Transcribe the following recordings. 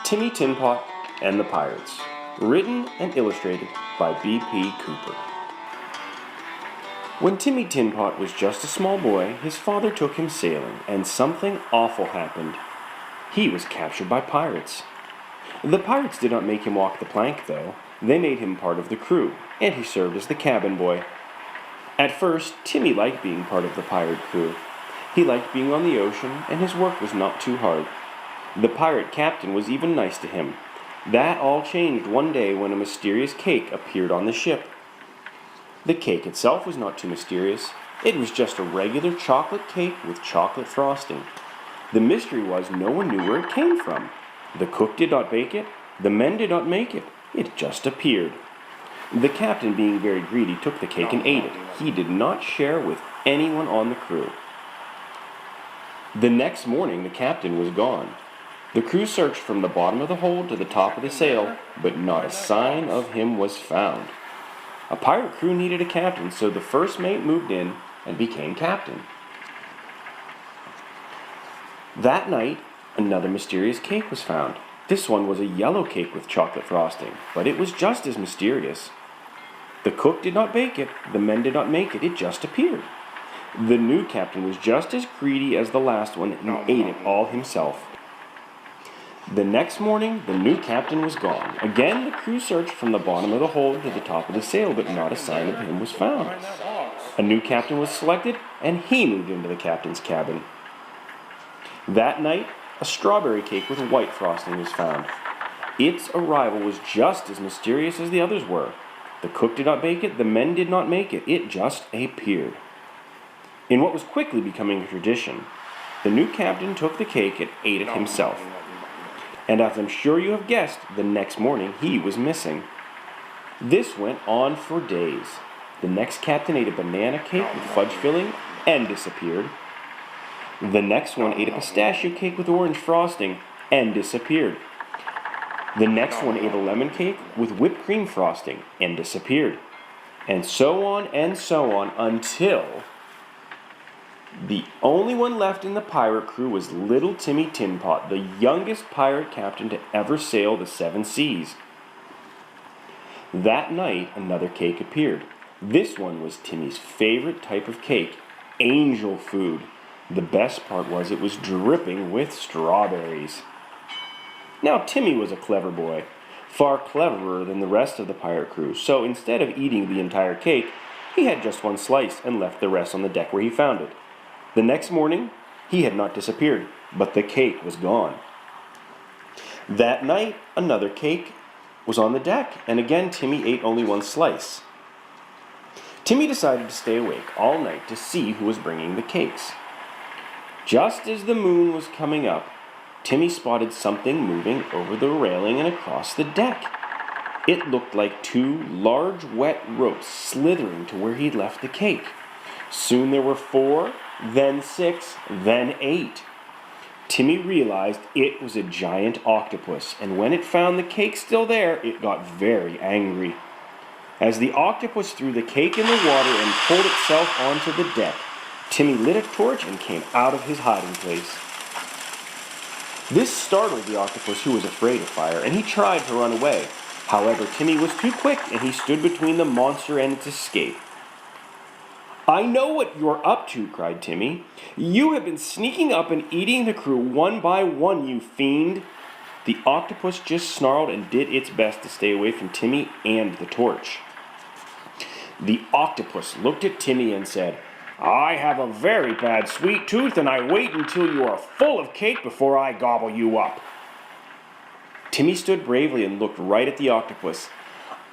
Timmy Tinpot and the Pirates. Written and illustrated by B.P. Cooper. When Timmy Tinpot was just a small boy, his father took him sailing, and something awful happened. He was captured by pirates. The pirates did not make him walk the plank, though. They made him part of the crew, and he served as the cabin boy. At first, Timmy liked being part of the pirate crew. He liked being on the ocean, and his work was not too hard. The pirate captain was even nice to him. That all changed one day when a mysterious cake appeared on the ship. The cake itself was not too mysterious. It was just a regular chocolate cake with chocolate frosting. The mystery was no one knew where it came from. The cook did not bake it. The men did not make it. It just appeared. The captain, being very greedy, took the cake and ate it. He did not share with anyone on the crew. The next morning, the captain was gone. The crew searched from the bottom of the hold to the top of the sail, but not a sign of him was found. A pirate crew needed a captain, so the first mate moved in and became captain. That night, another mysterious cake was found. This one was a yellow cake with chocolate frosting, but it was just as mysterious. The cook did not bake it, the men did not make it, it just appeared. The new captain was just as greedy as the last one and ate it all himself. The next morning, the new captain was gone. Again, the crew searched from the bottom of the hold to the top of the sail, but not a sign of him was found. A new captain was selected, and he moved into the captain's cabin. That night, a strawberry cake with white frosting was found. Its arrival was just as mysterious as the others were. The cook did not bake it, the men did not make it, it just appeared. In what was quickly becoming a tradition, the new captain took the cake and ate it himself. And as I'm sure you have guessed, the next morning he was missing. This went on for days. The next captain ate a banana cake with fudge filling and disappeared. The next one ate a pistachio cake with orange frosting and disappeared. The next one ate a lemon cake with whipped cream frosting and disappeared. And so on until the only one left in the pirate crew was little Timmy Tinpot, the youngest pirate captain to ever sail the 7 seas. That night, another cake appeared. This one was Timmy's favorite type of cake, angel food. The best part was it was dripping with strawberries. Now, Timmy was a clever boy, far cleverer than the rest of the pirate crew, so instead of eating the entire cake, he had just one slice and left the rest on the deck where he found it. The next morning, he had not disappeared, but the cake was gone. That night, another cake was on the deck, and again Timmy ate only one slice. Timmy decided to stay awake all night to see who was bringing the cakes. Just as the moon was coming up, Timmy spotted something moving over the railing and across the deck. It looked like 2 large wet ropes slithering to where he'd left the cake. Soon there were 4, then 6, then 8. Timmy realized it was a giant octopus, and when it found the cake still there, it got very angry. As the octopus threw the cake in the water and pulled itself onto the deck, Timmy lit a torch and came out of his hiding place. This startled the octopus, who was afraid of fire, and he tried to run away. However, Timmy was too quick, and he stood between the monster and its escape. "I know what you're up to," cried Timmy. "You have been sneaking up and eating the crew one by one, you fiend." The octopus just snarled and did its best to stay away from Timmy and the torch. The octopus looked at Timmy and said, "I have a very bad sweet tooth, and I wait until you are full of cake before I gobble you up." Timmy stood bravely and looked right at the octopus.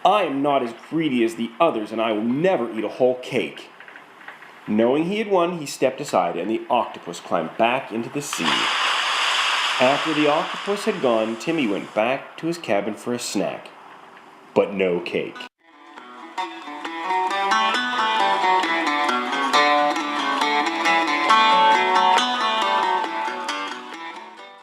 "I am not as greedy as the others, and I will never eat a whole cake." Knowing he had won, he stepped aside, and the octopus climbed back into the sea. After the octopus had gone, Timmy went back to his cabin for a snack, but no cake.